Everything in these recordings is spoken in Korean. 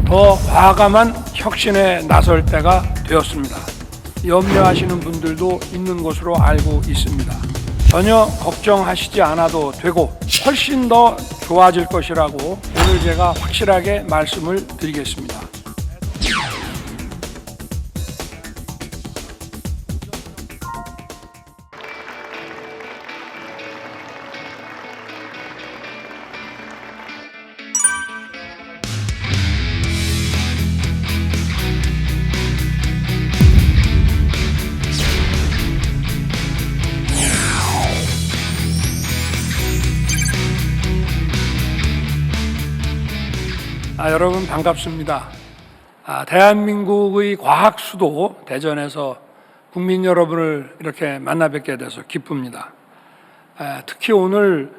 더 과감한 혁신에 나설 때가 되었습니다. 염려하시는 분들도 있는 것으로 알고 있습니다. 전혀 걱정하시지 않아도 되고 훨씬 더 좋아질 것이라고 오늘 제가 확실하게 말씀을 드리겠습니다. 여러분 반갑습니다. 대한민국의 과학 수도 대전에서 국민 여러분을 이렇게 만나 뵙게 돼서 기쁩니다. 특히 오늘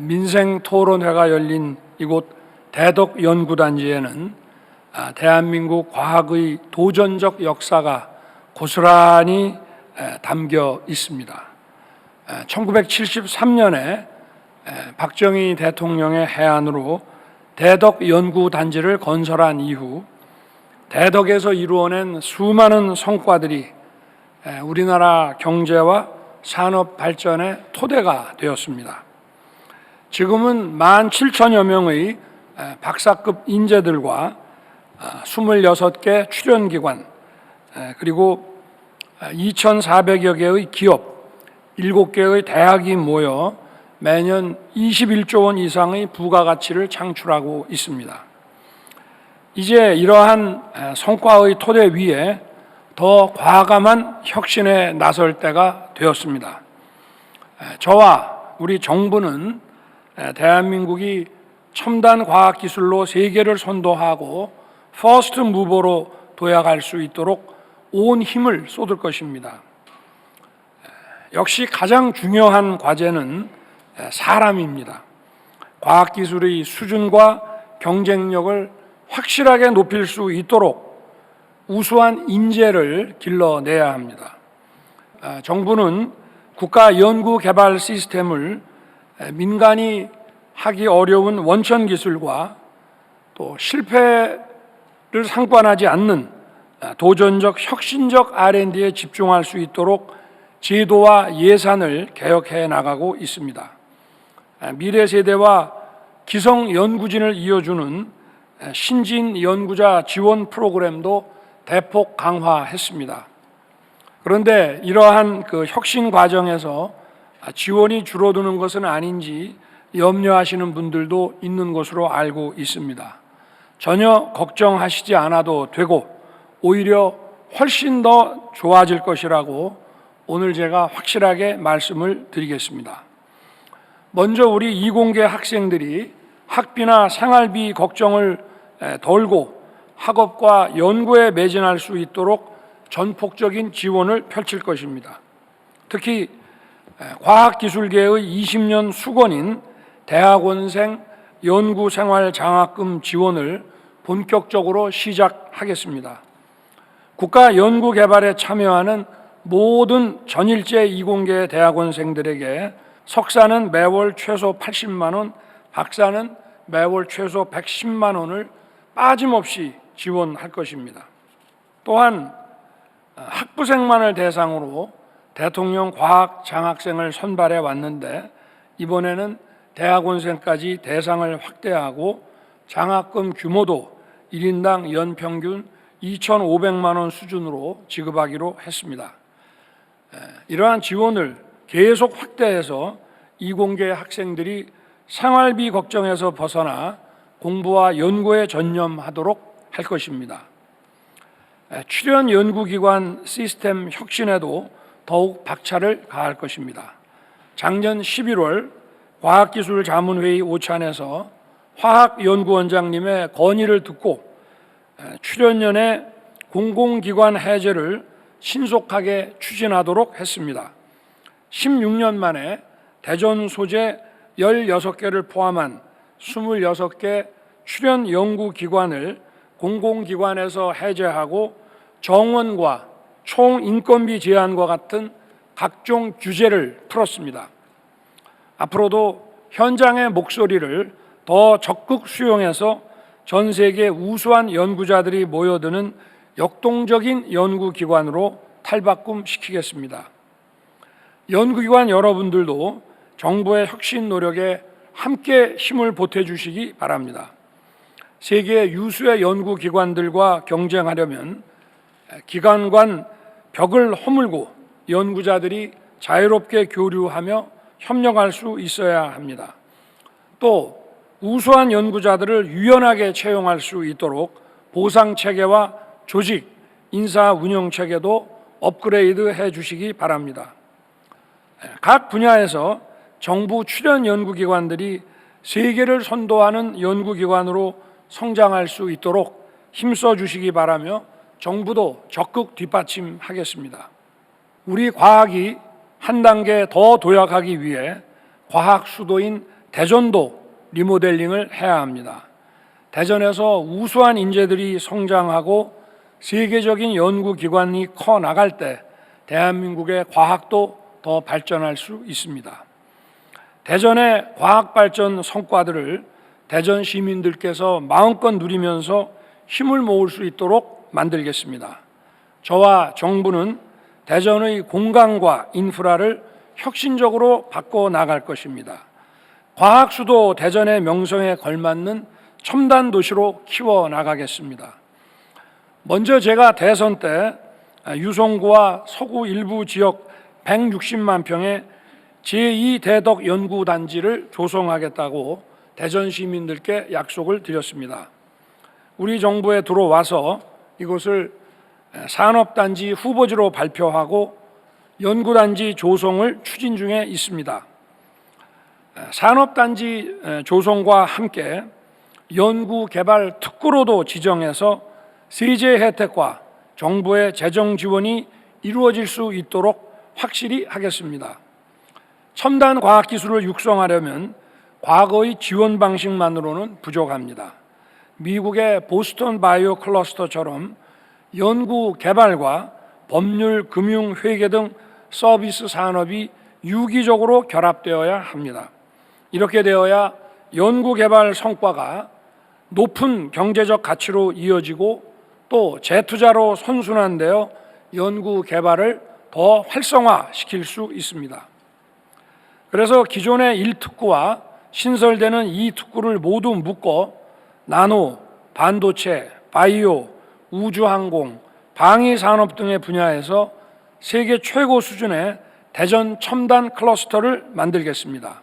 민생 토론회가 열린 이곳 대덕 연구단지에는 대한민국 과학의 도전적 역사가 고스란히 담겨 있습니다. 1973년에 박정희 대통령의 해안으로 대덕 연구단지를 건설한 이후 대덕에서 이루어낸 수많은 성과들이 우리나라 경제와 산업 발전의 토대가 되었습니다. 지금은 17,000여 명의 박사급 인재들과 26개 출연기관 그리고 2,400여 개의 기업, 7개의 대학이 모여 매년 21조 원 이상의 부가가치를 창출하고 있습니다. 이제 이러한 성과의 토대 위에 더 과감한 혁신에 나설 때가 되었습니다. 저와 우리 정부는 대한민국이 첨단 과학기술로 세계를 선도하고 퍼스트 무버로 도약할 수 있도록 온 힘을 쏟을 것입니다. 역시 가장 중요한 과제는 사람입니다. 과학기술의 수준과 경쟁력을 확실하게 높일 수 있도록 우수한 인재를 길러내야 합니다. 정부는 국가연구개발 시스템을 민간이 하기 어려운 원천기술과 또 실패를 상관하지 않는 도전적 혁신적 R&D에 집중할 수 있도록 제도와 예산을 개혁해 나가고 있습니다. 미래 세대와 기성 연구진을 이어주는 신진 연구자 지원 프로그램도 대폭 강화했습니다. 그런데 이러한 혁신 과정에서 지원이 줄어드는 것은 아닌지 염려하시는 분들도 있는 것으로 알고 있습니다. 전혀 걱정하시지 않아도 되고 오히려 훨씬 더 좋아질 것이라고 오늘 제가 확실하게 말씀을 드리겠습니다. 먼저 우리 이공계 학생들이 학비나 생활비 걱정을 덜고 학업과 연구에 매진할 수 있도록 전폭적인 지원을 펼칠 것입니다. 특히 과학기술계의 20년 수건인 대학원생 연구생활 장학금 지원을 본격적으로 시작하겠습니다. 국가연구개발에 참여하는 모든 전일제 이공계 대학원생들에게 석사는 매월 최소 80만 원, 박사는 매월 최소 110만 원을 빠짐없이 지원할 것입니다. 또한 학부생만을 대상으로 대통령 과학 장학생을 선발해 왔는데 이번에는 대학원생까지 대상을 확대하고 장학금 규모도 1인당 연평균 2,500만 원 수준으로 지급하기로 했습니다. 이러한 지원을 계속 확대해서 이공계 학생들이 생활비 걱정에서 벗어나 공부와 연구에 전념하도록 할 것입니다. 출연 연구기관 시스템 혁신에도 더욱 박차를 가할 것입니다. 작년 11월 과학기술자문회의 오찬에서 화학연구원장님의 건의를 듣고 출연연의 공공기관 해제를 신속하게 추진하도록 했습니다. 16년 만에 대전 소재 16개를 포함한 26개 출연 연구기관을 공공기관에서 해제하고 정원과 총인건비 제한과 같은 각종 규제를 풀었습니다. 앞으로도 현장의 목소리를 더 적극 수용해서 전 세계 우수한 연구자들이 모여드는 역동적인 연구기관으로 탈바꿈시키겠습니다. 연구기관 여러분들도 정부의 혁신 노력에 함께 힘을 보태주시기 바랍니다. 세계 유수의 연구기관들과 경쟁하려면 기관 간 벽을 허물고 연구자들이 자유롭게 교류하며 협력할 수 있어야 합니다. 또 우수한 연구자들을 유연하게 채용할 수 있도록 보상체계와 조직, 인사 운영체계도 업그레이드 해 주시기 바랍니다. 각 분야에서 정부 출연 연구기관들이 세계를 선도하는 연구기관으로 성장할 수 있도록 힘써 주시기 바라며 정부도 적극 뒷받침하겠습니다. 우리 과학이 한 단계 더 도약하기 위해 과학 수도인 대전도 리모델링을 해야 합니다. 대전에서 우수한 인재들이 성장하고 세계적인 연구기관이 커 나갈 때 대한민국의 과학도 더 발전할 수 있습니다. 대전의 과학발전 성과들을 대전 시민들께서 마음껏 누리면서 힘을 모을 수 있도록 만들겠습니다. 저와 정부는 대전의 공간과 인프라를 혁신적으로 바꿔 나갈 것입니다. 과학수도 대전의 명성에 걸맞는 첨단 도시로 키워 나가겠습니다. 먼저 제가 대선 때 유성구와 서구 일부 지역 160만 평의 제2대덕 연구단지를 조성하겠다고 대전 시민들께 약속을 드렸습니다. 우리 정부에 들어와서 이곳을 산업단지 후보지로 발표하고 연구단지 조성을 추진 중에 있습니다. 산업단지 조성과 함께 연구개발 특구로도 지정해서 세제 혜택과 정부의 재정 지원이 이루어질 수 있도록 확실히 하겠습니다. 첨단 과학기술을 육성하려면 과거의 지원 방식만으로는 부족합니다. 미국의 보스턴 바이오 클러스터처럼 연구 개발과 법률, 금융, 회계 등 서비스 산업이 유기적으로 결합되어야 합니다. 이렇게 되어야 연구 개발 성과가 높은 경제적 가치로 이어지고 또 재투자로 선순환되어 연구 개발을 더 활성화시킬 수 있습니다. 그래서 기존의 1특구와 신설되는 2특구를 모두 묶어 나노, 반도체, 바이오, 우주항공, 방위산업 등의 분야에서 세계 최고 수준의 대전 첨단 클러스터를 만들겠습니다.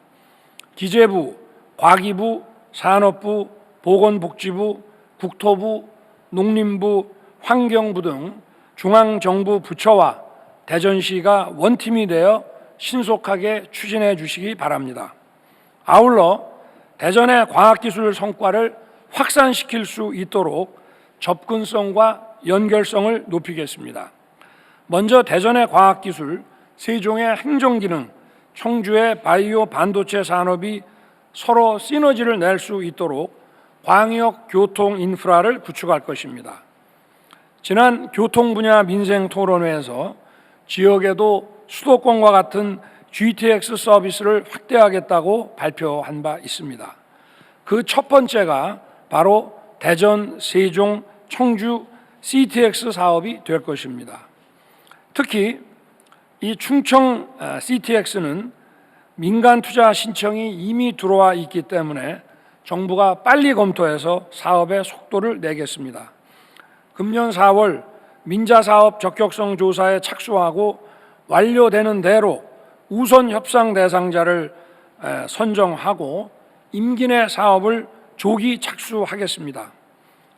기재부, 과기부, 산업부, 보건복지부, 국토부, 농림부, 환경부 등 중앙정부 부처와 대전시가 원팀이 되어 신속하게 추진해 주시기 바랍니다. 아울러 대전의 과학기술 성과를 확산시킬 수 있도록 접근성과 연결성을 높이겠습니다. 먼저 대전의 과학기술, 세종의 행정기능, 청주의 바이오 반도체 산업이 서로 시너지를 낼 수 있도록 광역 교통 인프라를 구축할 것입니다. 지난 교통 분야 민생 토론회에서 지역에도 수도권과 같은 GTX 서비스를 확대하겠다고 발표한 바 있습니다. 그 첫 번째가 바로 대전, 세종, 청주 CTX 사업이 될 것입니다. 특히 이 충청 CTX는 민간 투자 신청이 이미 들어와 있기 때문에 정부가 빨리 검토해서 사업의 속도를 내겠습니다. 금년 4월 민자사업 적격성 조사에 착수하고 완료되는 대로 우선 협상 대상자를 선정하고 임기 내 사업을 조기 착수하겠습니다.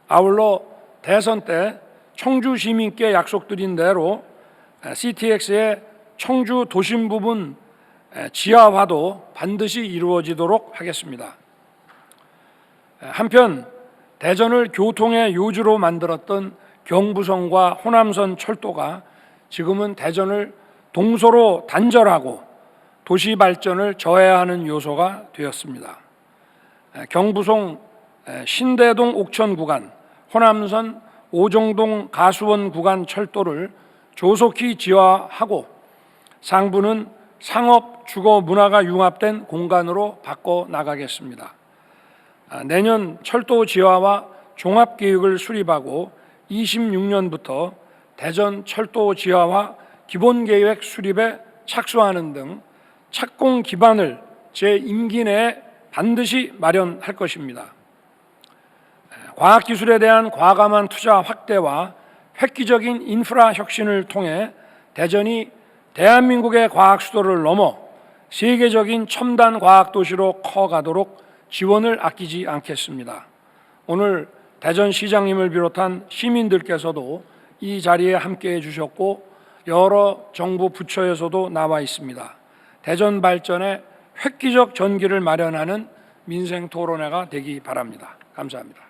아울러 대선 때 청주 시민께 약속드린 대로 CTX의 청주 도심 부분 지하화도 반드시 이루어지도록 하겠습니다. 한편 대전을 교통의 요주로 만들었던 경부선과 호남선 철도가 지금은 대전을 동서로 단절하고 도시 발전을 저해야 하는 요소가 되었습니다. 경부선 신대동 옥천 구간, 호남선 오정동 가수원 구간 철도를 조속히 지하하고 상부는 상업, 주거, 문화가 융합된 공간으로 바꿔 나가겠습니다. 내년 철도 지하와 종합계획을 수립하고 26년부터 대전 철도 지하화 기본계획 수립에 착수하는 등 착공 기반을 제 임기 내에 반드시 마련할 것입니다. 과학기술에 대한 과감한 투자 확대와 획기적인 인프라 혁신을 통해 대전이 대한민국의 과학 수도를 넘어 세계적인 첨단 과학 도시로 커가도록 지원을 아끼지 않겠습니다. 오늘 대전시장님을 비롯한 시민들께서도 이 자리에 함께해 주셨고 여러 정부 부처에서도 나와 있습니다. 대전 발전에 획기적 전기를 마련하는 민생 토론회가 되기 바랍니다. 감사합니다.